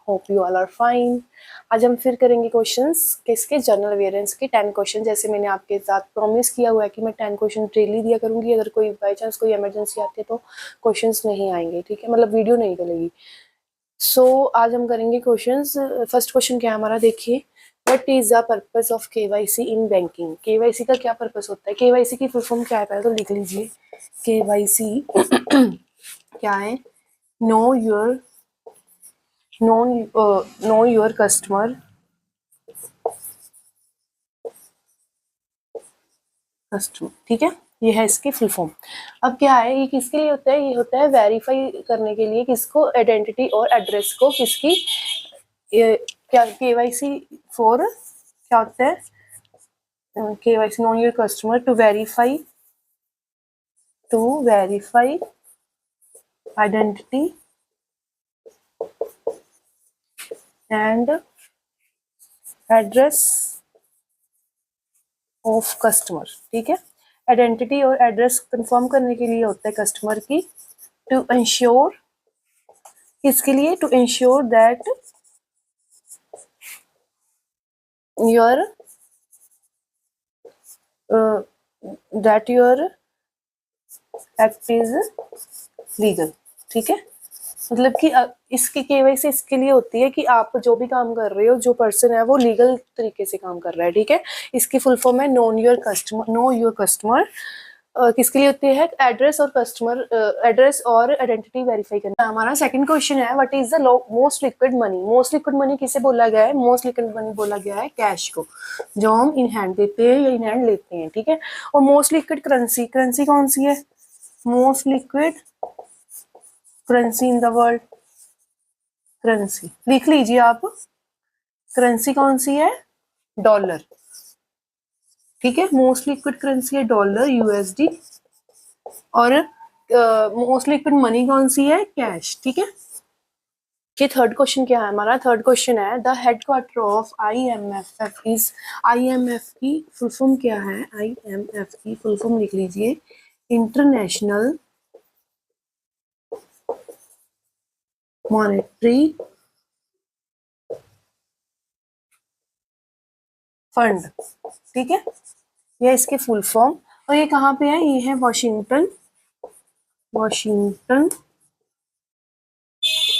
Hope you all are fine. आज हम फिर करेंगे क्वेश्चंस किसके, जनरल अवेयरेंस के 10 क्वेश्चन। जैसे मैंने आपके साथ प्रॉमिस किया हुआ है कि मैं 10 क्वेश्चन डेली दिया करूंगी। अगर कोई बाई चांस कोई इमरजेंसी आती है तो क्वेश्चंस नहीं आएंगे, ठीक है, मतलब वीडियो नहीं चलेगी। सो आज हम करेंगे क्वेश्चंस। फर्स्ट क्वेश्चन क्या है हमारा, देखिए, what is the purpose of KYC in banking. KYC का क्या पर्पस होता है, केवाईसी की फुल फॉर्म क्या है, पहले तो लिख लीजिए। केवाईसी क्या है, नो योर कस्टमर ठीक है, ये है इसकी फुल फॉर्म। अब क्या है, ये किसके लिए होता है, ये होता है वेरीफाई करने के लिए किसको, आइडेंटिटी और एड्रेस को, किसकी, क्या केवाईसी फॉर क्या होता है, KYC know your customer to verify identity and address of customer, ठीक है। आइडेंटिटी और एड्रेस कंफर्म करने के लिए होता है कस्टमर की, टू इंश्योर, किसके लिए, to ensure that your act is legal, ठीक है। मतलब कि इसकी केवाईसी इसके लिए होती है कि आप जो भी काम कर रहे हो, जो पर्सन है वो लीगल तरीके से काम कर रहा है, ठीक है। इसकी फुल फॉर्म है नो योर कस्टमर। किसके लिए होती है, एड्रेस और कस्टमर, एड्रेस और आइडेंटिटी वेरीफाई करना। हमारा सेकंड क्वेश्चन है, what is the most liquid money. Most liquid money किसे बोला गया है, मोस्ट लिक्विड मनी बोला गया है कैश को, जो हम इन हैंड देते हैं या इन हैंड लेते हैं, ठीक है। और मोस्ट लिक्विड करेंसी कौन सी है, most liquid currency in the world, currency लिख लीजिए आप, करेंसी कौन सी है, डॉलर, ठीक है। मोस्ट लिक्विड करेंसी है डॉलर, यूएसडी। और मोस्ट लिक्विड मनी कौन सी है, कैश, ठीक है। ये थर्ड क्वेश्चन क्या है हमारा, थर्ड क्वेश्चन है, the headquarter of IMF is, IMF की फुल फॉर्म क्या है, आईएमएफ की फुल फॉर्म लिख लीजिए, इंटरनेशनल मॉनेटरी फंड, ठीक है, ये इसके फुल फॉर्म। और ये कहाँ पे है, ये है वाशिंगटन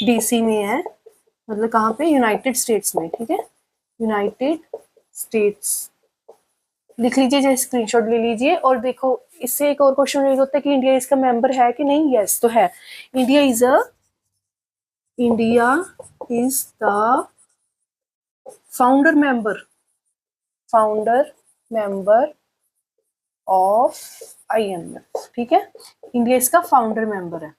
डीसी में है, मतलब कहाँ पे, यूनाइटेड स्टेट्स में, ठीक है, यूनाइटेड स्टेट्स लिख लीजिए, जैसे स्क्रीनशॉट ले लीजिए। और देखो, इससे एक और क्वेश्चन रेज होता है कि इंडिया इसका मेंबर है कि नहीं, यस तो है। India is the founder member of IMF, ठीक है। इंडिया इसका फाउंडर मेंबर है।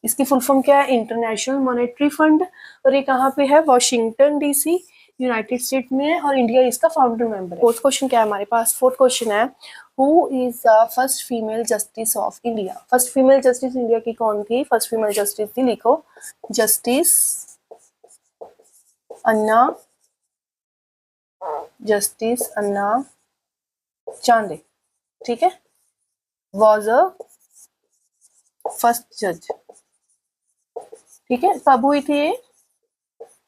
इसकी फुल फॉर्म क्या है, इंटरनेशनल मॉनेटरी फंड। और ये कहाँ पे है, वॉशिंगटन डीसी, यूनाइटेड स्टेट में है, और इंडिया इसका फाउंडर मेंबर है। फोर्थ क्वेश्चन क्या है हमारे पास, फोर्थ क्वेश्चन है, who is the first female justice of India. First female justice India की कौन थी, फर्स्ट फीमेल जस्टिस थी, लिखो, जस्टिस अन्ना चांदे, ठीक है, वॉज अ फर्स्ट जज, ठीक है। कब हुई थी ये,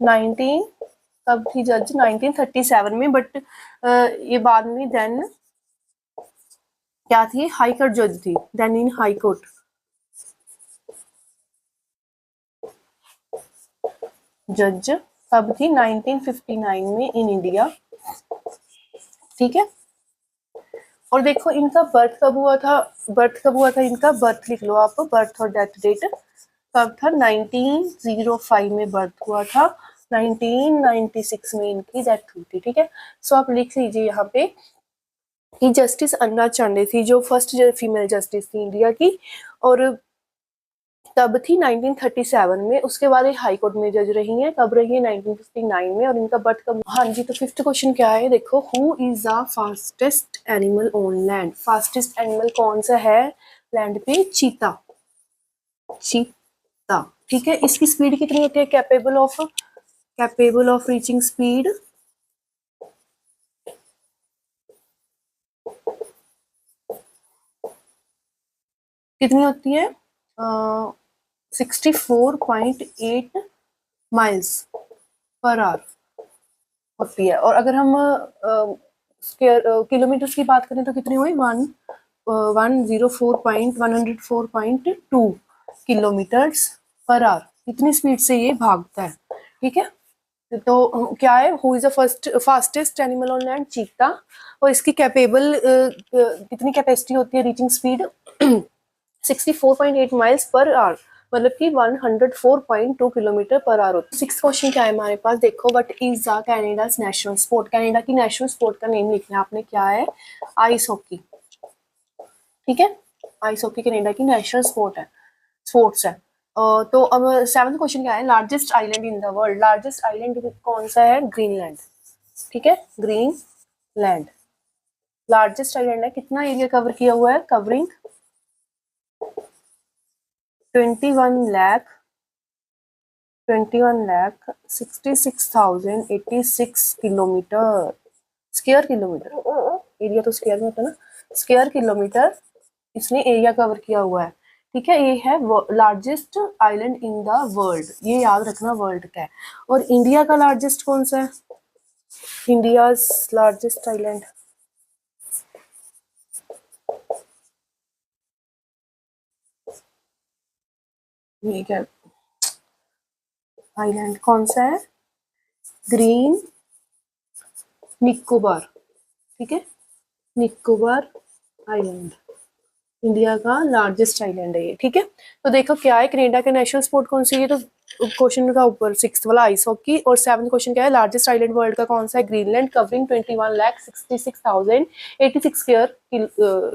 19, कब थी जज, 1937 में, बट ये बाद में देन क्या थी, हाई कोर्ट जज थी, देन इन हाई कोर्ट, जज कब थी, 1959 में इन इंडिया, ठीक है। और देखो इनका बर्थ कब हुआ था, इनका बर्थ लिख लो आप, बर्थ और डेथ डेट कब था, 1905 में बर्थ हुआ था, 1996 में इनकी डेथ हुई थी, ठीक है। सो आप लिख लीजिए यहाँ पे कि जस्टिस अन्ना चांडे थी जो फर्स्ट फीमेल जस्टिस थी इंडिया की, और तब थी 1937 में। उसके बाद ये हाई कोर्ट में जज रही हैं, कब रही है, 1959 में। और इनका बर्थ कब, हाँ जी। तो फिफ्थ क्वेश्चन क्या है, देखो, who is the fastest animal on land. Fastest animal कौन सा है लैंड पे, चीता, ठीक है। इसकी स्पीड कितनी होती है, कैपेबल ऑफ रीचिंग स्पीड कितनी होती है, 64.8 माइल्स, पर आवर होती है। और अगर हम स्क्वायर किलोमीटर की बात करें तो कितनी हुई, 104.104.2 किलोमीटर्स पर आवर। इतनी स्पीड से ये भागता है, ठीक है। तो क्या है, who is the first fastest animal on land, चीता। और इसकी कैपेबल कितनी कैपेसिटी होती है, reaching speed 64.8 miles per hour, मतलब कि 104.2 किलोमीटर पर आवर होती है। सिक्स क्वेश्चन क्या है हमारे पास, देखो, what is the Canada's national sport. Canada की नेशनल स्पोर्ट का नेम लिखना है आपने, क्या है, आइस हॉकी, ठीक है। आइस हॉकी कनाडा की नेशनल स्पोर्ट्स है। तो अब सेवंथ क्वेश्चन क्या है, largest island in the world. Largest island कौन सा है, ग्रीनलैंड, ठीक है, ग्रीनलैंड लार्जेस्ट आइलैंड है। कितना एरिया कवर किया हुआ है, covering 21,66,086 kilometre, square kilometre. Area तो स्क्वायर में होता है ना, स्क्वायर किलोमीटर इसने एरिया कवर किया हुआ है, ठीक है। ये है largest island in the world, ये याद रखना, वर्ल्ड का है। और इंडिया का लार्जेस्ट कौन सा है, इंडिया लार्जेस्ट आइलैंड, ये क्या आइलैंड कौन सा है, ग्रीन निकोबार, ठीक है, निकोबार आइलैंड इंडिया का लार्जेस्ट आइलैंड है ये, ठीक है। तो देखो क्या है, कनाडा का नेशनल स्पोर्ट कौन सी है, तो क्वेश्चन का ऊपर सिक्स वाला आइस हॉकी। और सेवंथ क्वेश्चन क्या है, लार्जेस्ट आइलैंड वर्ल्ड का कौन सा है, ग्रीनलैंड, कवरिंग 21,66,086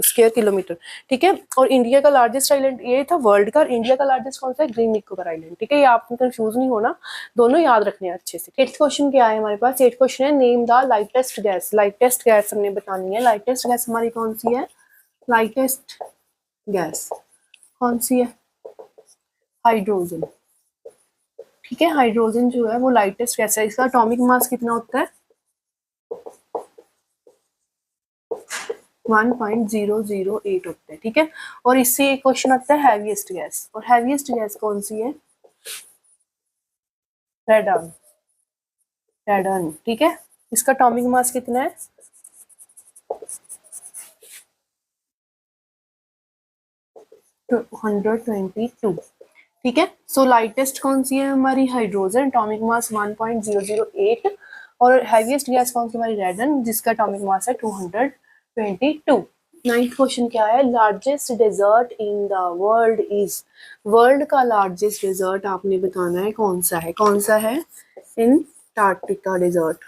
स्क्वायर किलोमीटर, ठीक है। और इंडिया का लार्जेस्ट आइलैंड ये था वर्ल्ड का, इंडिया का लार्जेस्ट कौन सा है, ग्रीन निकोबार आइलैंड, ठीक है। ये आपको कंफ्यूज नहीं होना, दोनों याद रखने हैं अच्छे से। एट्थ क्वेश्चन क्या है हमारे पास, एट्थ क्वेश्चन है, name the lightest gas. Lightest gas हमने बतानी है, लाइटेस्ट गैस हमारी कौन सी है, लाइटेस्ट गैस कौन सी है, हाइड्रोजन, ठीक है। हाइड्रोजन जो है वो लाइटेस्ट गैस है। इसका एटॉमिक मास कितना होता है, 1.008 होता है, ठीक है। और इससे एक क्वेश्चन आता है हैवीएस्ट गैस, और हैवीएस्ट गैस कौन सी है, रेडन, रेडन, ठीक है। इसका एटॉमिक मास कितना है, 222, ठीक है। सो लाइटेस्ट कौन सी है हमारी, हाइड्रोजन, एटॉमिक मास 1.008। और हैवीएस्ट गैस कौन सी हमारी, रेडन, जिसका एटॉमिक मास है 222। नाइन्थ क्वेश्चन क्या है, largest desert in the world is. World का लार्जेस्ट डेजर्ट आपने बताना है कौन सा है, कौन सा है, एंटार्क्टिका डेजर्ट।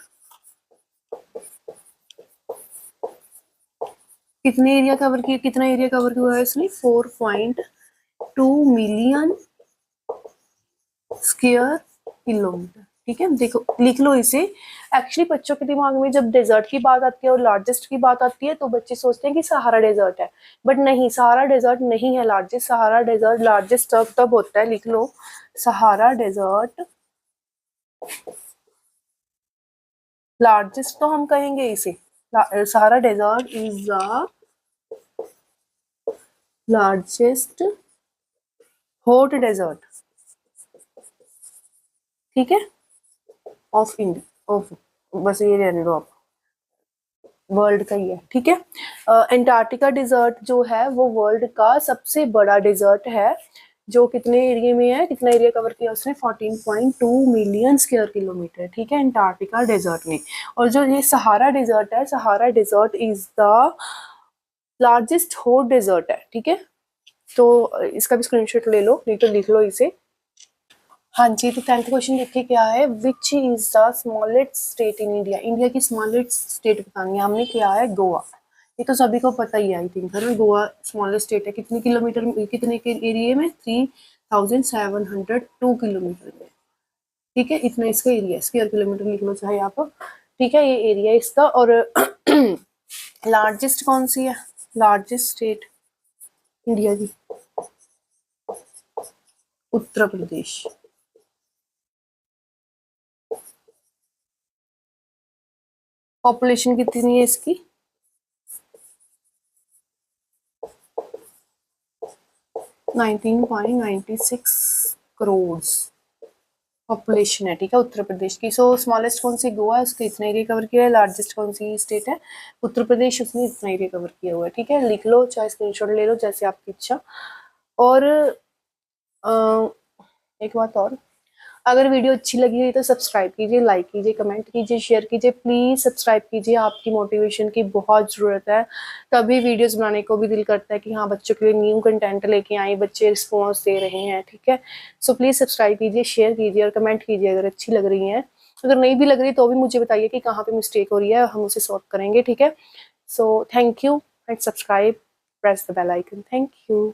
कितने एरिया कवर किया, कितना एरिया कवर हुआ है इसने, 4.2 मिलियन स्क्वायर किलोमीटर, ठीक है। देखो लिख लो इसे। एक्चुअली बच्चों के दिमाग में जब डेजर्ट की बात आती है और लार्जेस्ट की बात आती है तो बच्चे सोचते हैं कि सहारा डेजर्ट है, बट नहीं, सहारा डेजर्ट नहीं है लार्जेस्ट। सहारा डेजर्ट लार्जेस्ट तब होता है, लिख लो, सहारा डेजर्ट लार्जेस्ट तो हम कहेंगे इसे, Sahara desert is the largest hot desert, ठीक है, ऑफ इंडिया, ऑफ, बस ये रहने दो आप, वर्ल्ड का ही है, ठीक है। एंटार्क्टिका डिजर्ट जो है वो वर्ल्ड का सबसे बड़ा डिजर्ट है, जो कितने एरिया में है, कितना एरिया कवर किया उसने, 14.2 मिलियन स्क्वायर किलोमीटर, ठीक है, एंटार्क्टिका डिजर्ट में। और जो ये सहारा डिजर्ट है, Sahara desert is the largest hot desert है, ठीक है। तो इसका भी स्क्रीनशॉट ले लो, नहीं तो लिख लो इसे। हाँ जी, तो 10th क्वेश्चन देखिए क्या है, which is the smallest state in India. India की स्मॉलेस्ट स्टेट बतानी है हमने, क्या है, गोवा। ये तो सभी को पता ही है, आई थिंक, है ना, गोवा स्मॉलेस्ट स्टेट है। कितने किलोमीटर, कितने के एरिया में, 3,702 किलोमीटर में, ठीक है। इतना इसका एरिया, स्क्वायर किलोमीटर लिख लो चाहे आप, ठीक है, ये एरिया इसका। और लार्जेस्ट कौन सी है, लार्जेस्ट स्टेट इंडिया की, उत्तर प्रदेश। पॉपुलेशन कितनी है इसकी, 19.96 करोड़, पॉपुलेशन है, ठीक है, उत्तर प्रदेश की। सो स्मॉलेस्ट कौन सी गोवा है, उसने इतना एरिया कवर किया है। लार्जेस्ट कौन सी स्टेट है, उत्तर प्रदेश, उसने इतना एरिया कवर किया हुआ है, ठीक है। लिख लो, चाहे स्क्रीनशॉट ले लो, जैसे आपकी इच्छा। और एक बात और, अगर वीडियो अच्छी लगी है तो सब्सक्राइब कीजिए, लाइक कीजिए, कमेंट कीजिए, शेयर कीजिए, प्लीज़ सब्सक्राइब कीजिए। आपकी मोटिवेशन की बहुत ज़रूरत है, तभी वीडियोस बनाने को भी दिल करता है कि हाँ बच्चों के लिए न्यू कंटेंट लेके आए, बच्चे रिस्पॉन्स दे रहे हैं, ठीक है। सो प्लीज़ सब्सक्राइब कीजिए, शेयर कीजिए और कमेंट कीजिए अगर अच्छी लग रही हैं। अगर नहीं भी लग रही तो भी मुझे बताइए कि कहाँ पे मिस्टेक हो रही है, हम उसे सॉल्व करेंगे, ठीक है। So thank you and subscribe, press the bell icon. Thank you.